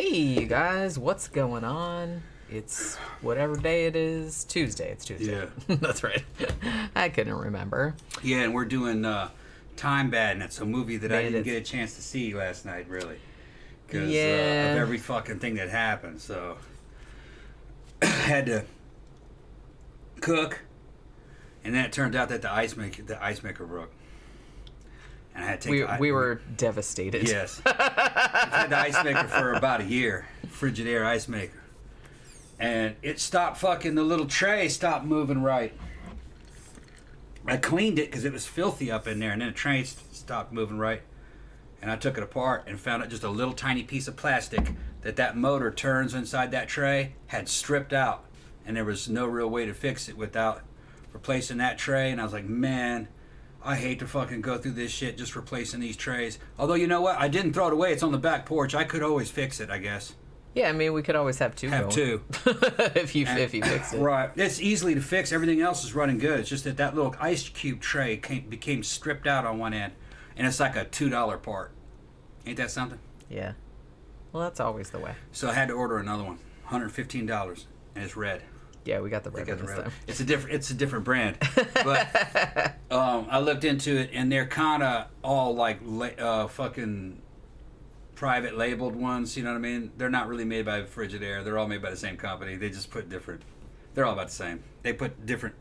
Hey, you guys, what's going on? It's whatever day it is. Tuesday. It's Tuesday. Yeah. That's right. I couldn't remember. Yeah, and we're doing Time Bandits, a movie that I didn't Bandits. get a chance to see last night, really. Because Yeah. of every fucking thing that happened. So, I had to cook, and then it turned out that the ice maker broke. And I had to take We were devastated. Yes. I've had the ice maker for about a year. Frigidaire ice maker. And it stopped the little tray stopped moving right. I cleaned it because it was filthy up in there, and then the tray stopped moving right. And I took it apart and found out just a little tiny piece of plastic that motor turns inside that tray had stripped out. And there was no real way to fix it without replacing that tray. And I was like, man, I hate to fucking go through this shit just replacing these trays. Although, you know what? I didn't throw it away. It's on the back porch. I could always fix it, I guess. Yeah, I mean, we could always have two. Have two. if you fix it. Right. It's easily to fix. Everything else is running good. It's just that little ice cube tray became stripped out on one end. And it's like a $2 part. Ain't that something? Yeah. Well, that's always the way. So I had to order another one. $115. And it's red. Yeah, we got the red one this time. It's a different brand. But I looked into it, and they're kind of all like fucking private labeled ones. You know what I mean? They're not really made by Frigidaire. They're all made by the same company. They just put different. They're all about the same. They put different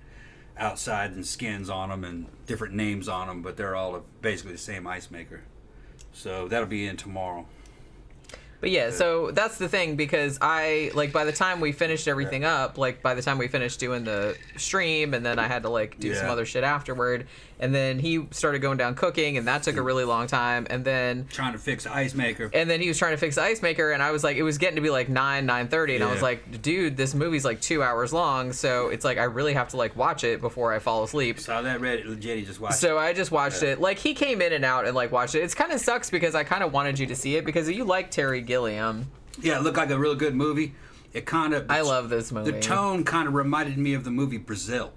outsides and skins on them and different names on them, but they're all basically the same ice maker. So that'll be in tomorrow. But yeah, so that's the thing, because by the time we finished everything up, by the time we finished doing the stream, and then I had to do some other shit afterward, and then he started going down cooking, and that took a really long time, and then trying to fix the ice maker. And then he was trying to fix the ice maker, and I was like, it was getting to be 9:30, and I was like, dude, this movie's 2 hours long, so it's I really have to watch it before I fall asleep. Saw that Jetty just watched it. So I just watched it. He came in and out and watched it. It's kind of sucks because I kind of wanted you to see it because you like Terry Gilliam. Yeah, it looked like a real good movie. It kind of... I love this movie. The tone kind of reminded me of the movie Brazil.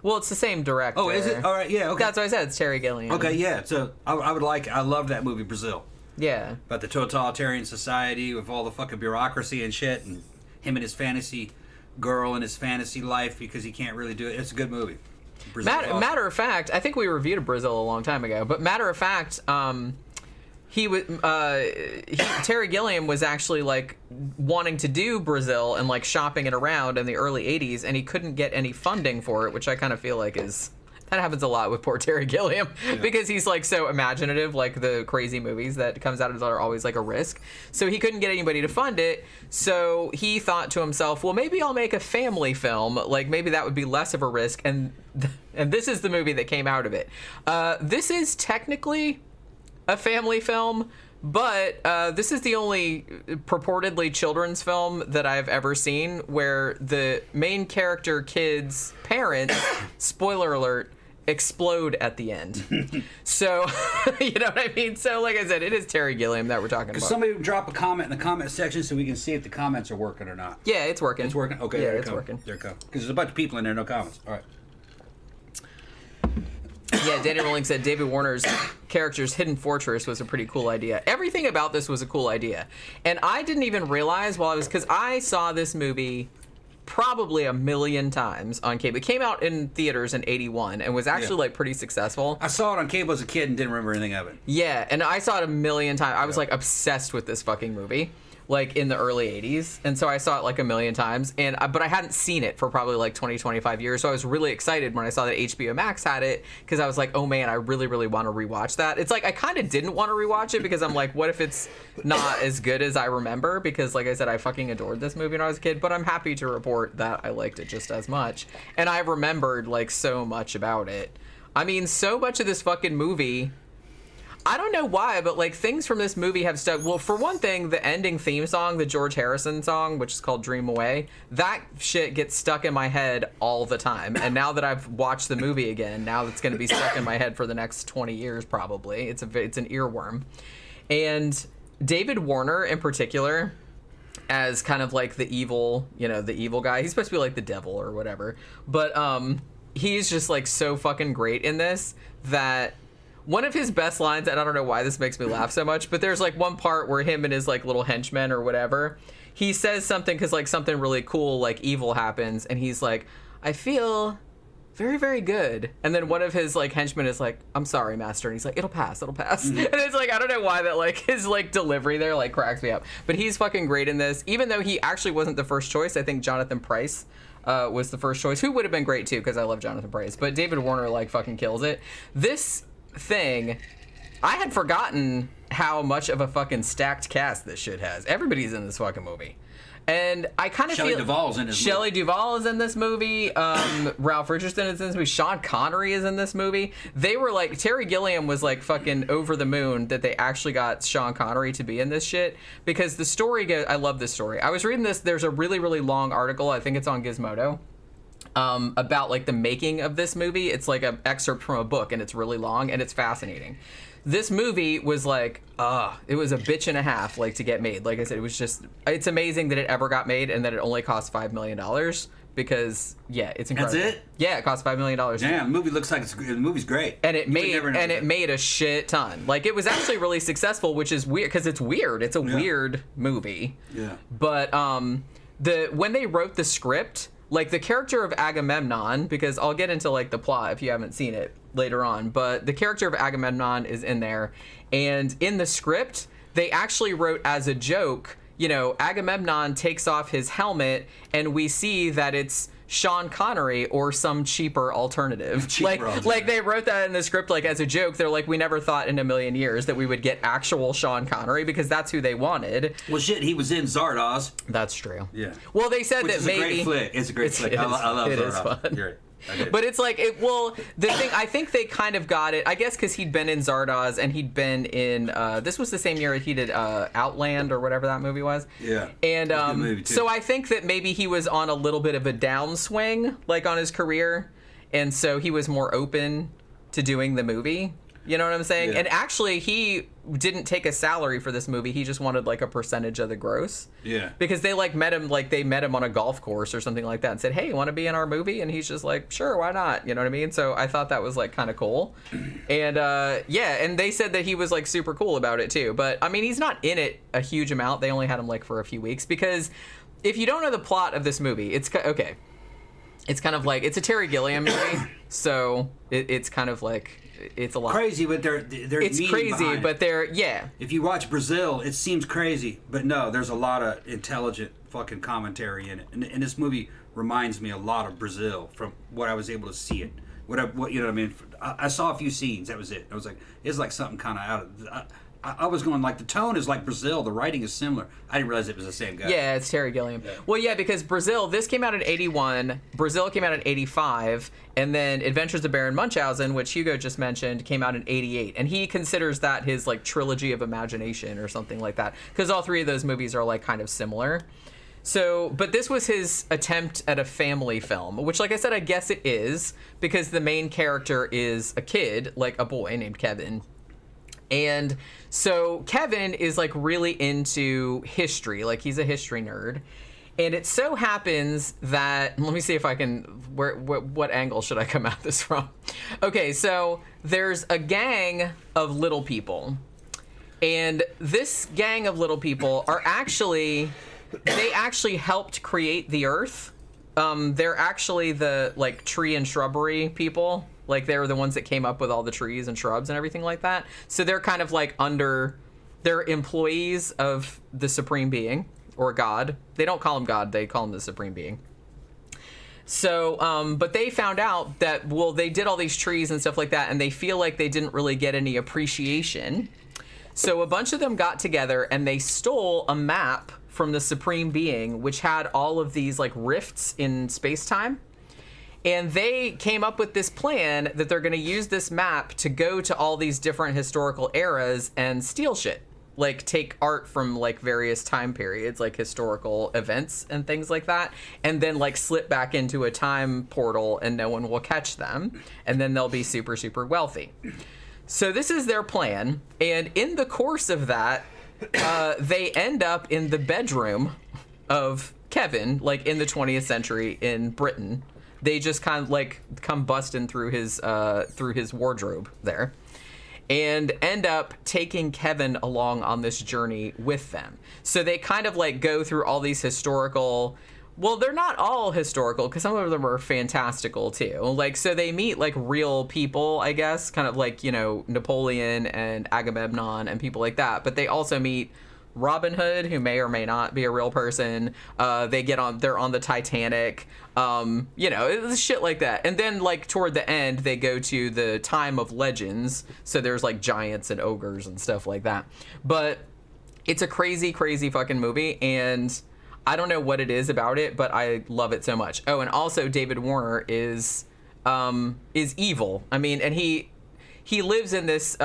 Well, it's the same director. Oh, is it? All right, yeah, okay. That's what I said. It's Terry Gilliam. Okay, yeah. So I would like it. I love that movie Brazil. Yeah. About the totalitarian society with all the fucking bureaucracy and shit, and him and his fantasy girl and his fantasy life because he can't really do it. It's a good movie. Matter of fact, I think we reviewed Brazil a long time ago, but matter of fact, Terry Gilliam was actually wanting to do Brazil and shopping it around in the early 80s, and he couldn't get any funding for it, which I kind of feel that happens a lot with poor Terry Gilliam because he's so imaginative, the crazy movies that comes out are always a risk. So he couldn't get anybody to fund it. So he thought to himself, well, maybe I'll make a family film. Maybe that would be less of a risk. And this is the movie that came out of it. This is technically a family film, but this is the only purportedly children's film that I've ever seen where the main character kid's parents, spoiler alert, explode at the end. So, you know what I mean? So, like I said, it is Terry Gilliam that we're talking about. Somebody drop a comment in the comment section so we can see if the comments are working or not. Yeah, it's working. It's working? Okay, yeah, there it's working. There it comes. Because there's a bunch of people in there, no comments. All right. Yeah, Danny Rowling said David Warner's character's hidden fortress was a pretty cool idea. Everything about this was a cool idea. And I didn't even realize because I saw this movie probably a million times on cable. It came out in theaters in 81 and was actually pretty successful. I saw it on cable as a kid and didn't remember anything of it. Yeah, and I saw it a million times. I was obsessed with this fucking movie. In the early 80s, and so I saw it a million times, but I hadn't seen it for probably 20, 25 years, so I was really excited when I saw that HBO Max had it, because I was like, oh man, I really, really want to rewatch that. It's I kind of didn't want to rewatch it, because I'm like, what if it's not as good as I remember, because like I said, I fucking adored this movie when I was a kid, but I'm happy to report that I liked it just as much, and I remembered so much about it. I mean, so much of this fucking movie, I don't know why, but things from this movie have stuck. Well, for one thing, the ending theme song, the George Harrison song, which is called Dream Away, that shit gets stuck in my head all the time. And now that I've watched the movie again, now it's going to be stuck in my head for the next 20 years probably. It's an earworm. And David Warner in particular, as kind of the evil, the evil guy. He's supposed to be the devil or whatever. But he's just so fucking great in this that one of his best lines, and I don't know why this makes me laugh so much, but there's like one part where him and his like little henchmen or whatever, he says something because like something really cool, like evil happens, and he's like, I feel very, very good. And then one of his like henchmen is like, I'm sorry, master. And he's like, it'll pass. And it's like, I don't know why that like his like delivery there like cracks me up. But he's fucking great in this. Even though he actually wasn't the first choice, I think Jonathan Pryce was the first choice, who would have been great too, because I love Jonathan Pryce. But David Warner like fucking kills it. This thing, I had forgotten how much of a fucking stacked cast this shit has. Everybody's in this fucking movie. And I kind of feel Shelley Duvall's in this movie. Shelley Duvall is in this movie. Ralph Richardson is in this movie. Sean Connery is in this movie. They were like, Terry Gilliam was like fucking over the moon that they actually got Sean Connery to be in this shit, because the story goes, I love this story. I was reading this. There's a really, really long article. I think it's on Gizmodo. About like the making of this movie. It's like an excerpt from a book, and it's really long and it's fascinating. This movie was like, it was a bitch and a half, like, to get made. Like I said, it's amazing that it ever got made and that it only cost $5 million, because, yeah, it's incredible. That's it? Yeah, it cost $5 million. Damn, the movie looks like the movie's great. And it made a shit ton. Like, it was actually really successful, which is weird, because it's weird. It's a weird movie. Yeah. But when they wrote the script, like, the character of Agamemnon, because I'll get into, like, the plot if you haven't seen it later on, but the character of Agamemnon is in there, and in the script, they actually wrote as a joke, you know, Agamemnon takes off his helmet, and we see that it's Sean Connery or some cheaper alternative. Like they wrote that in the script like as a joke. They're like, we never thought in a million years that we would get actual Sean Connery, because that's who they wanted. Well, shit, he was in Zardoz. That's true. Yeah. Well, they said Which that is maybe a great flick. It's a great flick. I love Zardoz. It is fun. You're right. But it's like, the thing, I think they kind of got it, I guess, because he'd been in Zardoz, and he'd been in, this was the same year he did Outland, or whatever that movie was. Yeah. And good movie too. so I think that maybe he was on a little bit of a downswing, like, on his career, and so he was more open to doing the movie. You know what I'm saying? Yeah. And actually, he didn't take a salary for this movie. He just wanted like a percentage of the gross. Yeah. Because they met him on a golf course or something like that and said, "Hey, you want to be in our movie?" And he's just like, "Sure, why not?" You know what I mean? So I thought that was like kind of cool. And and they said that he was like super cool about it too. But I mean, he's not in it a huge amount. They only had him like for a few weeks, because if you don't know the plot of this movie, it's okay. It's kind of like, it's a Terry Gilliam movie, so it's kind of like, it's a lot crazy, but there's it's crazy, but yeah. If you watch Brazil, it seems crazy, but no, there's a lot of intelligent fucking commentary in it. And this movie reminds me a lot of Brazil from what I was able to see it. What you know what I mean? I saw a few scenes. That was it. I was like, it's like something kind of out of. I was going like, the tone is like Brazil. The writing is similar. I didn't realize it was the same guy. Yeah, it's Terry Gilliam. Yeah. Well, yeah, because Brazil, this came out in 81. Brazil came out in 85. And then Adventures of Baron Munchausen, which Hugo just mentioned, came out in 88. And he considers that his like trilogy of imagination or something like that, because all three of those movies are like kind of similar. So, but this was his attempt at a family film, which, like I said, I guess it is, because the main character is a kid, like a boy named Kevin. And so Kevin is like really into history, like he's a history nerd. And it so happens that, let me see if I can, what angle should I come at this from? Okay, so there's a gang of little people. And this gang of little people are they actually helped create the earth. They're actually the like tree and shrubbery people. Like, they were the ones that came up with all the trees and shrubs and everything like that. So they're kind of like they're employees of the Supreme Being, or God. They don't call him God, they call him the Supreme Being. So, but they found out that, well, they did all these trees and stuff like that, and they feel like they didn't really get any appreciation. So a bunch of them got together and they stole a map from the Supreme Being, which had all of these like rifts in space-time. And they came up with this plan that they're going to use this map to go to all these different historical eras and steal shit. Like, take art from, like, various time periods, like historical events and things like that, and then, like, slip back into a time portal and no one will catch them. And then they'll be super, super wealthy. So this is their plan. And in the course of that, they end up in the bedroom of Kevin, like, in the 20th century in Britain. They just kind of like come busting through his wardrobe there. and end up taking Kevin along on this journey with them. So they kind of like go through all these historical, well, they're not all historical because some of them are fantastical too. Like, so they meet like real people, I guess, kind of like, you know, Napoleon and Agamemnon and people like that. But they also meet Robin Hood, who may or may not be a real person. They're on the Titanic. You know, it's shit like that. And then like toward the end, they go to the time of legends. So there's like giants and ogres and stuff like that. But it's a crazy, crazy fucking movie. And I don't know what it is about it, but I love it so much. Oh, and also David Warner is evil. I mean, and he lives in this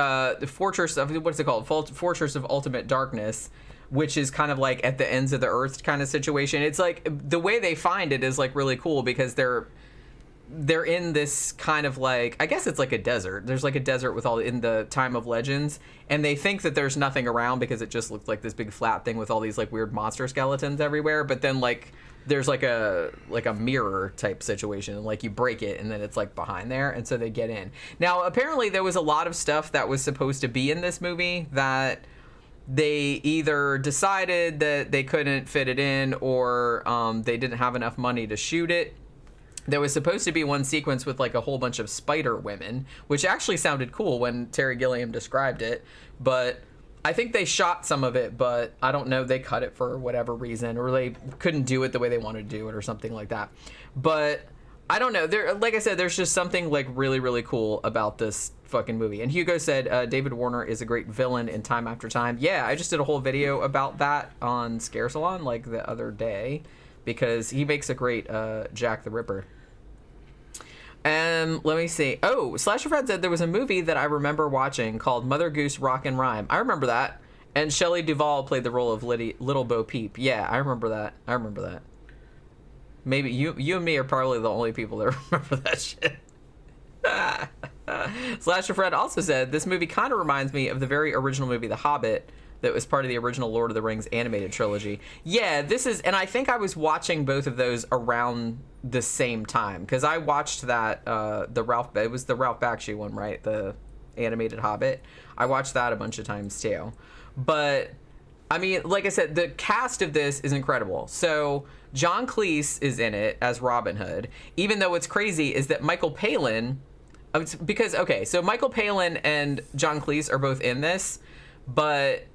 fortress of, what's it called? Fortress of Ultimate Darkness, which is kind of like at the ends of the earth kind of situation. It's like the way they find it is like really cool because they're in this kind of like, I guess it's like a desert. There's like a desert with all in the time of legends, and they think that there's nothing around because it just looks like this big flat thing with all these like weird monster skeletons everywhere. But then like there's like a mirror type situation, and like you break it and then it's like behind there, and so they get in. Now apparently there was a lot of stuff that was supposed to be in this movie that they either decided that they couldn't fit it in, or they didn't have enough money to shoot it. There was supposed to be one sequence with like a whole bunch of spider women, which actually sounded cool when Terry Gilliam described it, but I think they shot some of it, but I don't know, they cut it for whatever reason, or they couldn't do it the way they wanted to do it or something like that. But I don't know. There, like I said, there's just something like really, really cool about this fucking movie. And Hugo said David Warner is a great villain in Time After Time. Yeah, I just did a whole video about that on Scare Salon like the other day because he makes a great Jack the Ripper. Let me see. Oh, Slasher Fred said there was a movie that I remember watching called Mother Goose Rock and Rhyme. I remember that. And Shelley Duvall played the role of Little Bo Peep. Yeah, I remember that. Maybe you and me are probably the only people that remember that shit. Slasher Fred also said, this movie kind of reminds me of the very original movie The Hobbit that was part of the original Lord of the Rings animated trilogy. Yeah, this is, and I think I was watching both of those around the same time, because I watched that, it was the Ralph Bakshi one, right? The animated Hobbit. I watched that a bunch of times too. But, I mean, like I said, the cast of this is incredible. So, John Cleese is in it as Robin Hood, even though what's crazy is that Michael Palin, because, okay, so Michael Palin and John Cleese are both in this, but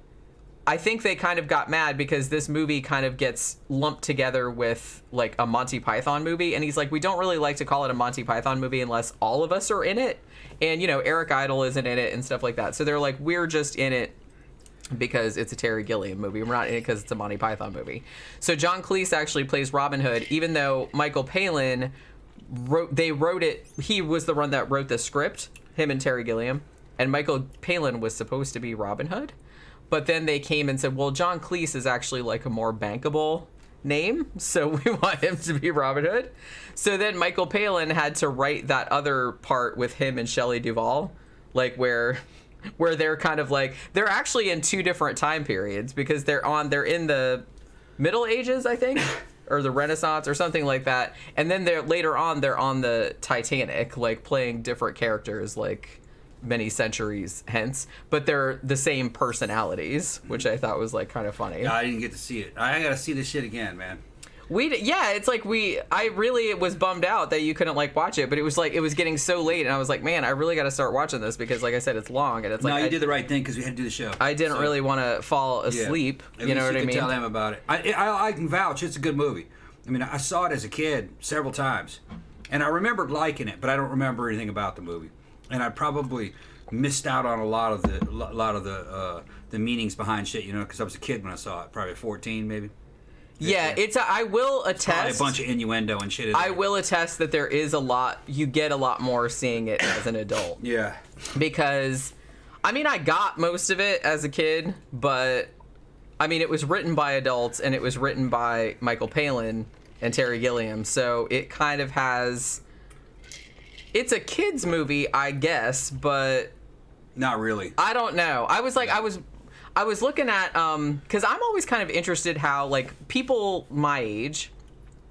I think they kind of got mad because this movie kind of gets lumped together with like a Monty Python movie, and he's like, we don't really like to call it a Monty Python movie unless all of us are in it, and you know, Eric Idle isn't in it and stuff like that, so they're like, we're just in it because it's a Terry Gilliam movie. We're not in it because it's a Monty Python movie. So John Cleese actually plays Robin Hood, even though Michael Palin wrote it. He was the one that wrote the script, him and Terry Gilliam, and Michael Palin was supposed to be Robin Hood. But then they came and said, well, John Cleese is actually like a more bankable name, so we want him to be Robin Hood. So then Michael Palin had to write that other part with him and Shelley Duvall, like where they're kind of like, they're actually in two different time periods because they're in the Middle Ages, I think, or the Renaissance or something like that. And then later on they're on the Titanic, like playing different characters like many centuries hence, but they're the same personalities, which I thought was like kind of funny. Yeah, I didn't get to see it. I gotta see this shit again, man. It's like I really was bummed out that you couldn't like watch it, but it was like it was getting so late, and I was like, man, I really got to start watching this because, like I said, it's long, and it's like, no, you did the right thing because we had to do the show. I didn't really want to fall asleep. Yeah. You know what I mean? mean? Tell them about it. I can vouch. It's a good movie. I mean, I saw it as a kid several times, and I remembered liking it, but I don't remember anything about the movie, and I probably missed out on a lot of the meanings behind shit, you know, because I was a kid when I saw it, probably 14 maybe. Yeah, I will attest. Probably a bunch of innuendo and shit. I will attest that there is a lot. You get a lot more seeing it as an adult. Yeah. Because, I mean, I got most of it as a kid, but I mean, it was written by adults and it was written by Michael Palin and Terry Gilliam, so it kind of has. It's a kids movie, I guess, but not really. I don't know. I was looking at, because I'm always kind of interested how, like, people my age,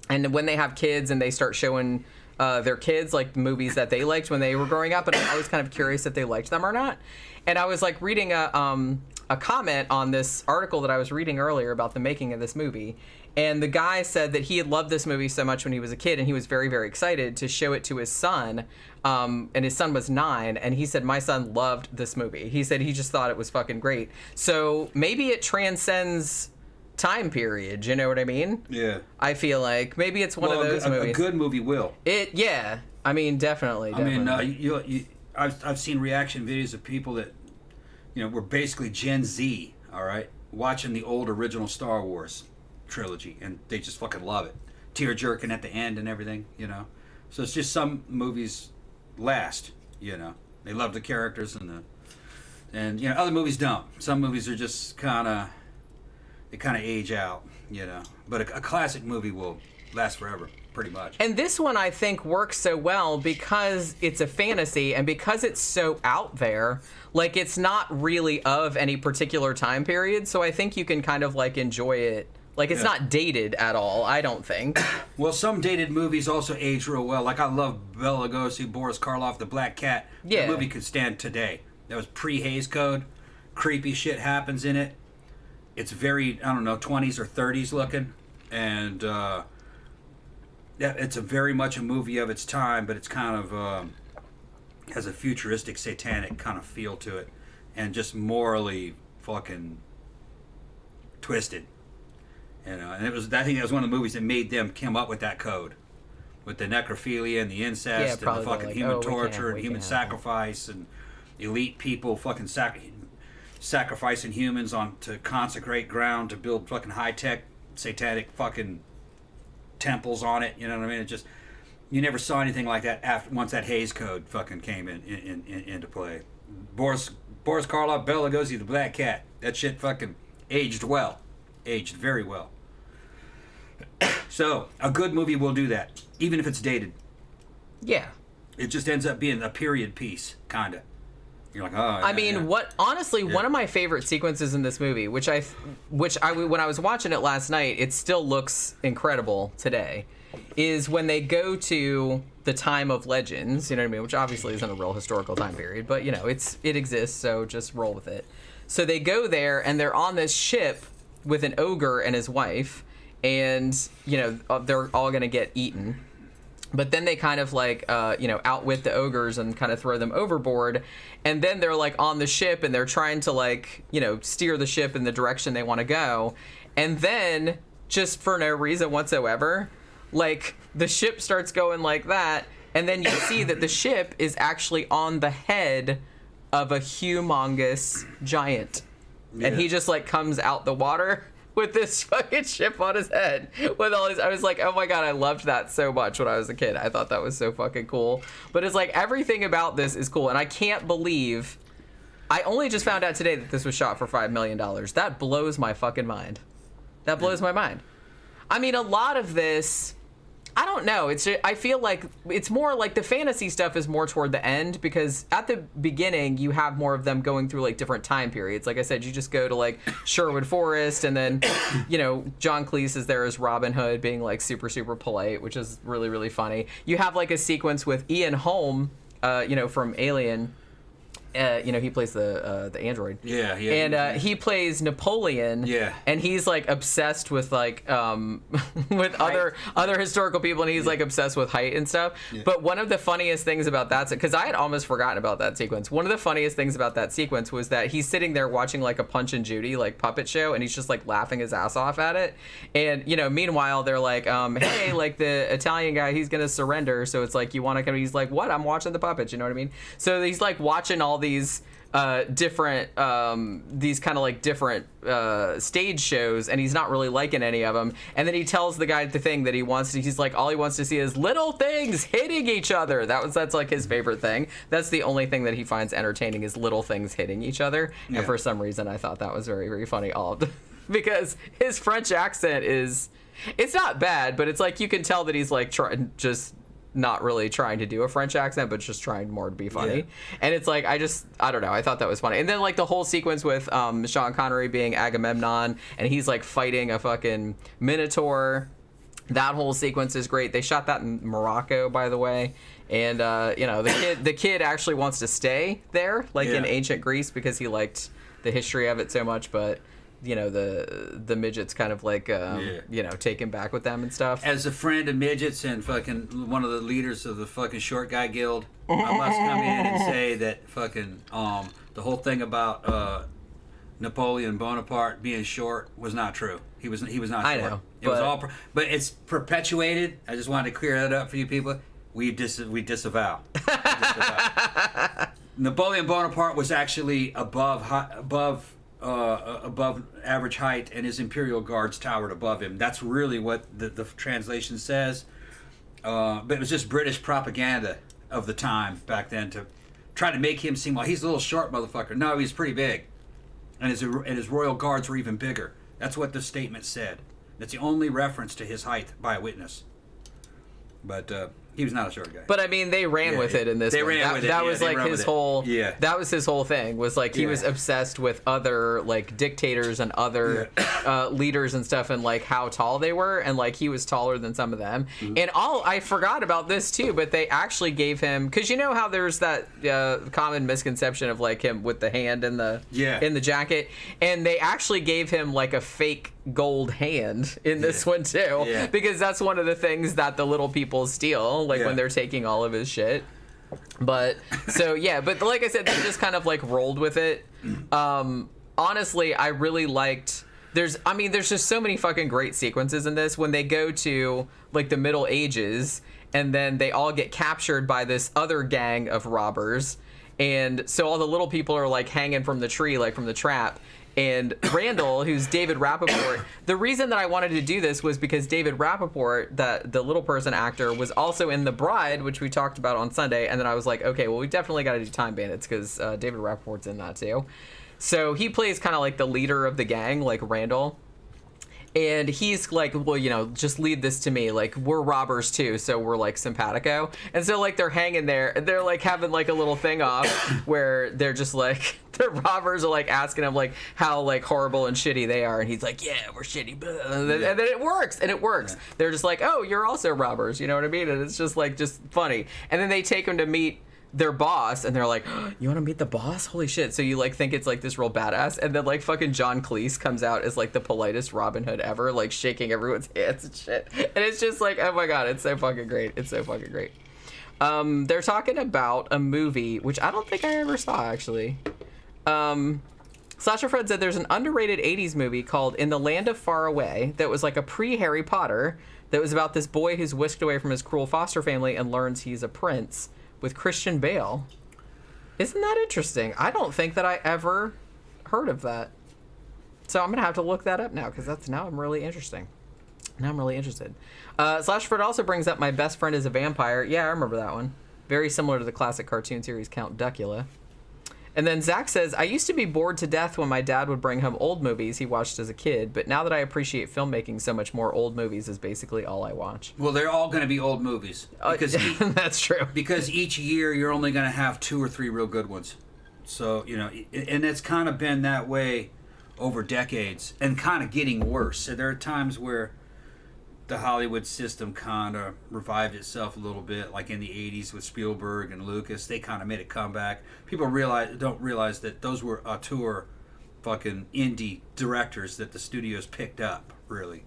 and when they have kids and they start showing their kids, like movies that they liked when they were growing up, and I'm always kind of curious if they liked them or not. And I was like reading a comment on this article that I was reading earlier about the making of this movie. And the guy said that he had loved this movie so much when he was a kid, and he was very, very excited to show it to his son. And his son was 9, and he said, my son loved this movie. He said he just thought it was fucking great. So maybe it transcends time period, you know what I mean? Yeah. I feel like maybe it's one of those movies. A good movie will. Yeah. I mean, definitely. I mean, I've seen reaction videos of people that, were basically Gen Z, all right, watching the old original Star Wars trilogy, and they just fucking love it, tear jerking at the end and everything, So it's just some movies last, they love the characters and other movies don't. Some movies are just kind of age out, But a classic movie will last forever, pretty much. And this one I think works so well because it's a fantasy and because it's so out there. Like, it's not really of any particular time period, so I think you can kind of like enjoy it. Like, it's not dated at all, I don't think. Well, some dated movies also age real well. Like, I love Bela Lugosi, Boris Karloff, The Black Cat. Yeah. That movie could stand today. That was pre-Hays Code. Creepy shit happens in it. It's very, 20s or 30s looking. And it's a very much a movie of its time, but it's kind of has a futuristic, satanic kind of feel to it. And just morally fucking twisted. And I think that was one of the movies that made them come up with that code, with the necrophilia and the incest and the fucking human torture and human sacrifice and elite people fucking sacrificing humans to consecrate ground to build fucking high tech satanic fucking temples on it. You know what I mean? It just, you never saw anything like that once that Hays Code fucking came into play. Boris Karloff, Bela Lugosi, The Black Cat. That shit fucking aged very well. So, a good movie will do that, even if it's dated. Yeah. It just ends up being a period piece, kind of. You're like, oh. I mean, one of my favorite sequences in this movie, which I when I was watching it last night, it still looks incredible today, is when they go to the time of legends, you know what I mean, which obviously isn't a real historical time period, but it exists, so just roll with it. So they go there and they're on this ship with an ogre and his wife, and they're all gonna get eaten. But then they kind of like outwit the ogres and kind of throw them overboard, and then they're like on the ship and they're trying to like steer the ship in the direction they want to go, and then just for no reason whatsoever, like the ship starts going like that, and then you see that the ship is actually on the head of a humongous giant. Yeah. And he just like comes out the water with this fucking ship on his head with all his, I was like, oh my god, I loved that so much when I was a kid. I thought that was so fucking cool. But it's like everything about this is cool, and I can't believe I only just found out today that this was shot for $5 million. That blows my fucking mind. That blows my mind. I mean, a lot of this, I don't know. It's just, I feel like it's more like the fantasy stuff is more toward the end, because at the beginning you have more of them going through like different time periods. Like I said, you just go to like Sherwood Forest, and then John Cleese is there as Robin Hood being like super super polite, which is really really funny. You have like a sequence with Ian Holm, from Alien. He plays the android. Yeah. And he plays Napoleon. Yeah. And he's like obsessed with like with other historical people, and he's like obsessed with height and stuff. Yeah. But one of the funniest things about that, because I had almost forgotten about that sequence. One of the funniest things about that sequence was that he's sitting there watching like a Punch and Judy like puppet show, and he's just like laughing his ass off at it. And meanwhile they're like, hey, like the Italian guy, he's gonna surrender. So it's like, you want to come? He's like, what? I'm watching the puppets. You know what I mean? So he's like watching all these different these kind of like different stage shows, and he's not really liking any of them. And then he tells the guy the thing that he's like, all he wants to see is little things hitting each other. That's like his favorite thing. That's the only thing that he finds entertaining, is little things hitting each other. Yeah. And for some reason I thought that was very very funny, because his French accent it's not bad, but it's like you can tell that he's like just not really trying to do a French accent, but just trying more to be funny. Yeah. And it's like, I don't know, I thought that was funny. And then like the whole sequence with Sean Connery being Agamemnon, and he's like fighting a fucking Minotaur, That whole sequence is great. They shot that in Morocco, by the way. And, the kid actually wants to stay there, in ancient Greece, because he liked the history of it so much. But, the midgets kind of, take him back with them and stuff. As a friend of midgets and fucking one of the leaders of the fucking short guy guild, I must come in and say that fucking, the whole thing about, Napoleon Bonaparte being short was not true. He was not short. I know. It was all, but it's perpetuated. I just wanted to clear that up for you people. We disavow. Napoleon Bonaparte was actually above average height, and his imperial guards towered above him. That's really what the translation says. But it was just British propaganda of the time back then to try to make him seem like he's a little short motherfucker. No, he's pretty big. And his royal guards were even bigger. That's what the statement said. That's the only reference to his height by a witness. But he was not a short guy. But I mean, they ran with it in this. They ran with it. That was like his whole. Yeah. That was his whole thing. Was like he was obsessed with other dictators and other leaders and stuff, and how tall they were, and he was taller than some of them. Mm-hmm. And I forgot about this too, but they actually gave him, because you know how there's that common misconception of him with the hand in the jacket, and they actually gave him a fake gold hand in this one too, because that's one of the things that the little people steal when they're taking all of his shit. But but like I said, they just kind of rolled with it. Honestly, I really liked there's just so many fucking great sequences in this when they go to the Middle Ages, and then they all get captured by this other gang of robbers, and so all the little people are hanging from the tree, from the trap. And Randall, who's David Rappaport, the reason that I wanted to do this was because David Rappaport, the little person actor, was also in The Bride, which we talked about on Sunday. And then I was like, okay, well, we definitely got to do Time Bandits because David Rappaport's in that too. So he plays kind of the leader of the gang, Randall. And he's well, just lead this to me. We're robbers too, so we're simpatico. And so they're hanging there, and they're having a little thing off where they're just the robbers are asking him how horrible and shitty they are, and he's like, yeah, we're shitty, and then it works, Yeah. They're just oh, you're also robbers, you know what I mean? And it's just just funny. And then they take him to meet their boss, and they're like, oh, you want to meet the boss? Holy shit. So you think it's this real badass, and then fucking John Cleese comes out as the politest Robin Hood ever, shaking everyone's hands and shit, and it's just oh my god, it's so fucking great. They're talking about a movie which I don't think I ever saw actually. Slasher Fred said there's an underrated 80s movie called In the Land of Far Away that was a pre-Harry Potter that was about this boy who's whisked away from his cruel foster family and learns he's a prince, with Christian Bale. Isn't that interesting? I don't think that I ever heard of that. So I'm going to have to look that up now, because now I'm really interested. Slash Fred also brings up My Best Friend is a Vampire. Yeah, I remember that one. Very similar to the classic cartoon series Count Duckula. And then Zach says, I used to be bored to death when my dad would bring home old movies he watched as a kid, but now that I appreciate filmmaking so much more, old movies is basically all I watch. Well, they're all going to be old movies. Because that's true. Because each year you're only going to have 2 or 3 real good ones. So, and it's kind of been that way over decades, and kind of getting worse. So there are times where the Hollywood system kind of revived itself a little bit, like in the 80s with Spielberg and Lucas. They kind of made a comeback. People don't realize that those were auteur fucking indie directors that the studios picked up, really.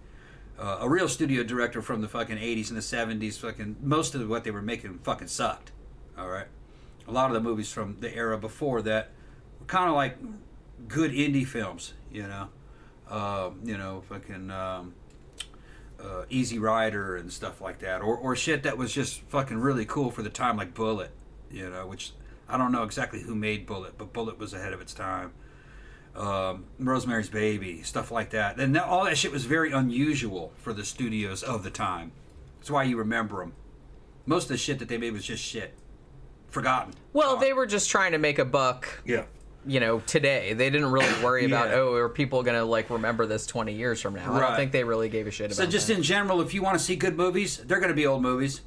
A real studio director from the fucking 80s and the 70s, fucking most of what they were making fucking sucked. All right? A lot of the movies from the era before that were kind of like good indie films, Easy Rider and stuff like that, or shit that was just fucking really cool for the time, like Bullet, which I don't know exactly who made Bullet, but Bullet was ahead of its time. Rosemary's Baby, stuff like that, and all that shit was very unusual for the studios of the time. That's why you remember them. Most of the shit that they made was just shit, forgotten. Well, they were just trying to make a buck. Yeah. Today. They didn't really worry about, are people going to, remember this 20 years from now? Right. I don't think they really gave a shit about that. So just in general, if you want to see good movies, they're going to be old movies.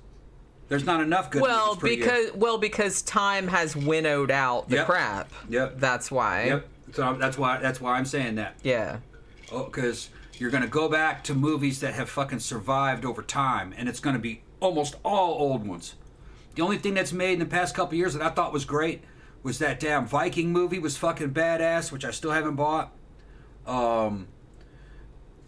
There's not enough good movies per year. Because time has winnowed out the crap. Yep. That's why. Yep. So that's why I'm saying that. Yeah. Oh, because, You're going to go back to movies that have fucking survived over time, and it's going to be almost all old ones. The only thing that's made in the past couple years that I thought was great was that damn Viking movie was fucking badass, which I still haven't bought.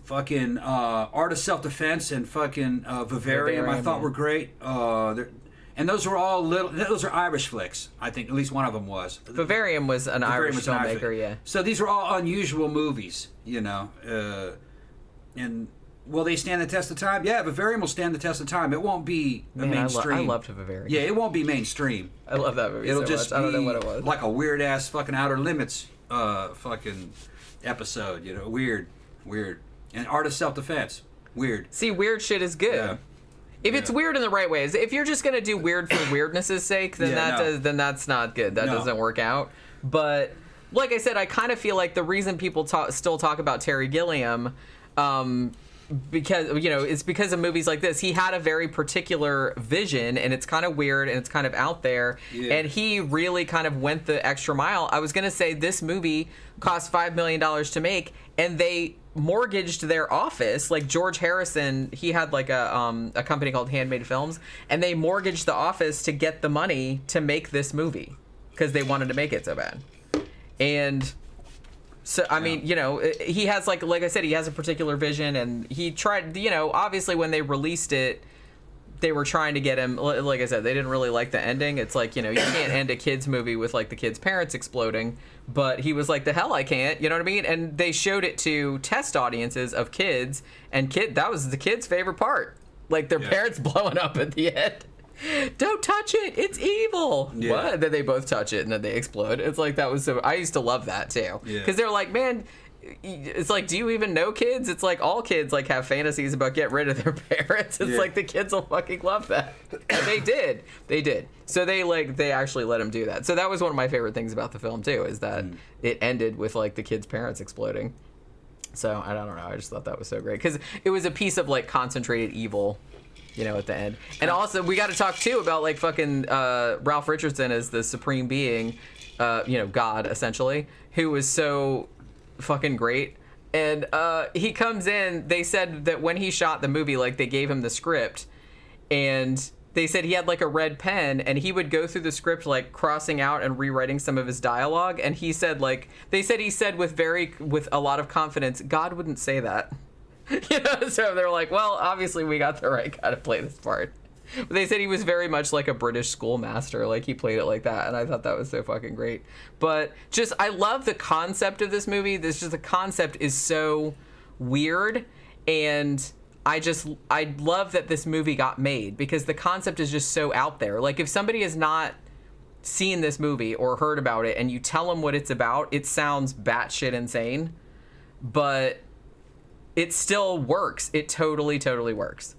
Fucking Art of Self-Defense and fucking Vivarium I thought were great. And those were all those are Irish flicks, I think. At least one of them was. Vivarium was an Irish filmmaker, yeah. So these were all unusual movies, you know. And will they stand the test of time? Yeah, Vivarium will stand the test of time. It won't be mainstream. I loved Vivarium. Yeah, it won't be mainstream. I love that movie. It'll so just much. I don't know what it was. Like a weird ass fucking Outer Limits fucking episode, you know. Weird. And Art of Self-Defense. Weird. See, weird shit is good. Yeah. If it's weird in the right ways. If you're just gonna do weird for weirdness' sake, then then that's not good. That doesn't work out. But like I said, I kind of feel like the reason people still talk about Terry Gilliam, because it's because of movies like this. He had a very particular vision, and it's kind of weird and it's kind of out there. Yeah. And he really kind of went the extra mile. I was gonna say this movie cost $5 million to make, and they mortgaged their office. Like George Harrison, he had like a company called Handmade Films, and they mortgaged the office to get the money to make this movie because they wanted to make it so bad. And so I mean, he has like I said, he has a particular vision, and he tried. Obviously when they released it, they were trying to get him. Like I said, they didn't really like the ending. It's like, you can't end a kids movie with like the kids' parents exploding. But he was like, the hell I can't. You know what I mean? And they showed it to test audiences of kids, and that was the kids' favorite part. Like their parents blowing up at the end. Don't touch it. It's evil. Yeah. What? Then they both touch it and then they explode. It's like that was so. I used to love that too. Because they're like, man. It's like, do you even know kids? It's like all kids like have fantasies about getting rid of their parents. It's like the kids will fucking love that. And they did. So they actually let him do that. So that was one of my favorite things about the film too, is that it ended with like the kids' parents exploding. So I don't know. I just thought that was so great because it was a piece of like concentrated evil, at the end. And also we got to talk too about like fucking Ralph Richardson as the supreme being, God essentially, who was so fucking great. And he comes in. They said that when he shot the movie, like they gave him the script, and they said he had like a red pen, and he would go through the script like crossing out and rewriting some of his dialogue. And he said he said with a lot of confidence, God wouldn't say that. So they're like, well, obviously we got the right guy to play this part. But they said he was very much like a British schoolmaster, like he played it like that, and I thought that was so fucking great. But just, I love the concept of this movie. The concept is so weird, and I love that this movie got made because the concept is just so out there. Like if somebody has not seen this movie or heard about it, and you tell them what it's about, it sounds batshit insane, but it still works. It totally, totally works.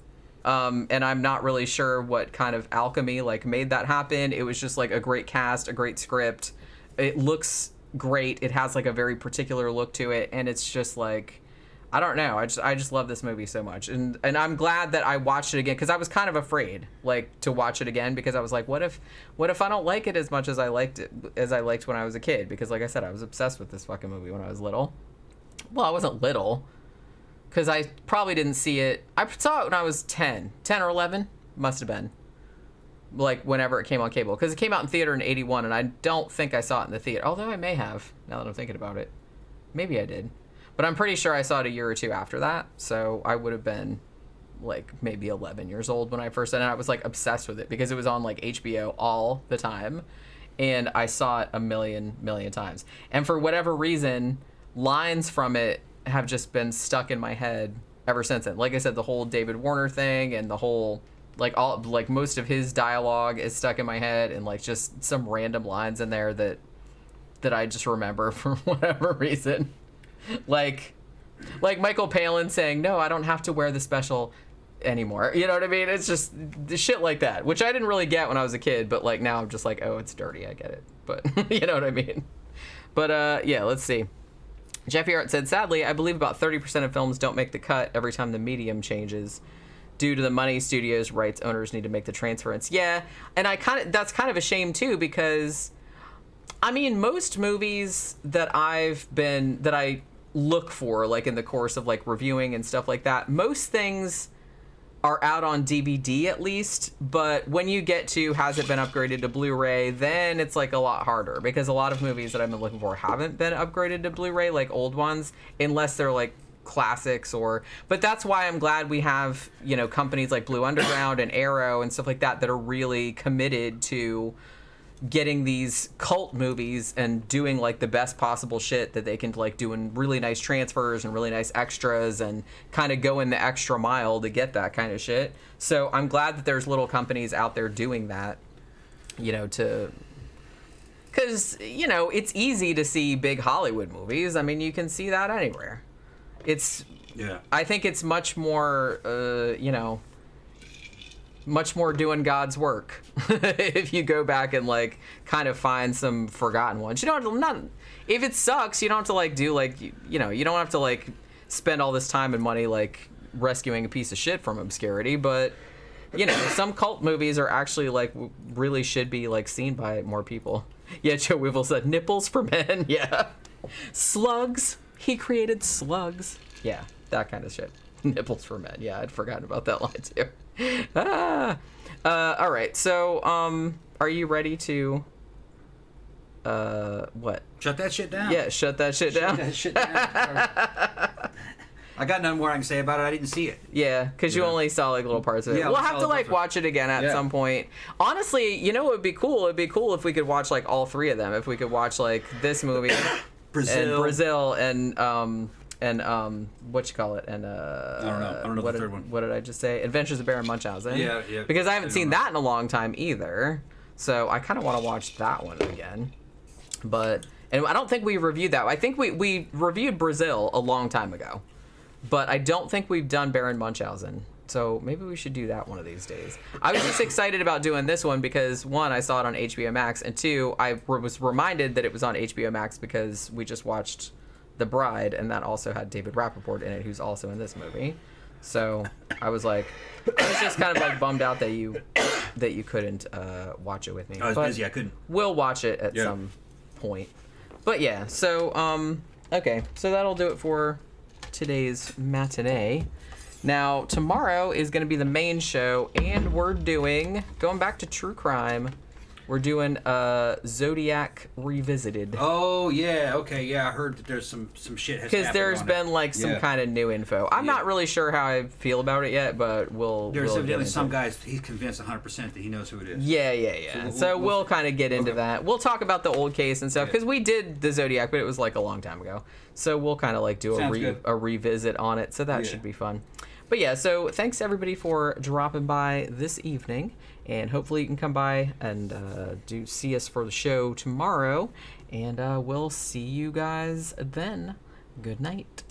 And I'm not really sure what kind of alchemy like made that happen. It was just like a great cast, a great script. It looks great. It has like a very particular look to it, and it's just like, I don't know. I just love this movie so much, and I'm glad that I watched it again because I was kind of afraid like to watch it again because I was like, what if I don't like it as much as I liked when I was a kid? Because like I said, I was obsessed with this fucking movie when I was little. Well, I wasn't little. Because I probably didn't see it. I saw it when I was 10 or 11. Must have been. Like, whenever it came on cable. Because it came out in theater in 81, and I don't think I saw it in the theater. Although I may have, now that I'm thinking about it. Maybe I did. But I'm pretty sure I saw it a year or two after that. So I would have been, like, maybe 11 years old when I first saw it. And I was, like, obsessed with it. Because it was on, like, HBO all the time. And I saw it a million times. And for whatever reason, lines from it have just been stuck in my head ever since then. Like I said, the whole David Warner thing and the whole most of his dialogue is stuck in my head, and like just some random lines in there that I just remember for whatever reason. Like Michael Palin saying, "No, I don't have to wear the special anymore." You know what I mean? It's just the shit like that, which I didn't really get when I was a kid, but like now I'm just like, "Oh, it's dirty. I get it." But you know what I mean? But yeah, let's see. Jeffy Art said, sadly, I believe about 30% of films don't make the cut every time the medium changes. Due to the money, studios, rights owners need to make the transference. Yeah, and that's kind of a shame too, because I mean, most movies that I look for, like, in the course of, like, reviewing and stuff like that. Most things are out on DVD at least, but when you get to has it been upgraded to Blu-ray, then it's like a lot harder, because a lot of movies that I've been looking for haven't been upgraded to Blu-ray, like old ones, unless they're like classics. But that's why I'm glad we have, you know, companies like Blue Underground and Arrow and stuff like that that are really committed to getting these cult movies and doing like the best possible shit that they can, like doing really nice transfers and really nice extras and kind of going the extra mile to get that kind of shit. So I'm glad that there's little companies out there doing that, you know, because, you know, it's easy to see big Hollywood movies. I mean, you can see that anywhere. I think it's much more, you know, much more doing God's work if you go back and like kind of find some forgotten ones. You don't not if it sucks, you don't have to like do like you know, you don't have to like spend all this time and money like rescuing a piece of shit from obscurity, but you know, some cult movies are actually like really should be like seen by more people. Yeah, Joe Wivel said nipples for men. Yeah. Slugs. He created slugs. Yeah, that kind of shit. Nipples for men. Yeah, I'd forgotten about that line too. All right, so are you ready to what? Shut that shit down. Yeah, shut that shit down. Shut that shit down. I got nothing more I can say about it. I didn't see it. Yeah, because you only saw like little parts of it. Yeah, we'll have to like watch it again at some point. Honestly, you know what would be cool? It'd be cool if we could watch like all three of them. If we could watch like this movie, Brazil, and what you call it, and I don't know the third one. What did I just say? Adventures of Baron Munchausen. Yeah. Because I haven't seen that in a long time either, so I kind of want to watch that one again. And I don't think we reviewed that. I think we reviewed Brazil a long time ago, but I don't think we've done Baron Munchausen. So maybe we should do that one of these days. I was just excited about doing this one because, one, I saw it on HBO Max, and two, I was reminded that it was on HBO Max because we just watched The Bride, and that also had David Rappaport in it, who's also in this movie. So I was like, I was just kind of like bummed out that you couldn't watch it with me. I was busy, I couldn't. We'll watch it at some point. But yeah, so okay, so that'll do it for today's matinee. Now tomorrow is going to be the main show, and we're going back to true crime. We're doing Zodiac Revisited. Oh yeah, okay, yeah. I heard that there's some shit has happened. Because there's been like some kind of new info. I'm not really sure how I feel about it yet, but there's evidently some guys. He's convinced 100% that he knows who it is. Yeah. So we'll kind of get into that. We'll talk about the old case and stuff because we did the Zodiac, but it was like a long time ago. So we'll kind of like do a revisit on it. So that should be fun. But yeah, so thanks everybody for dropping by this evening, and hopefully you can come by and do see us for the show tomorrow, and we'll see you guys then. Good night.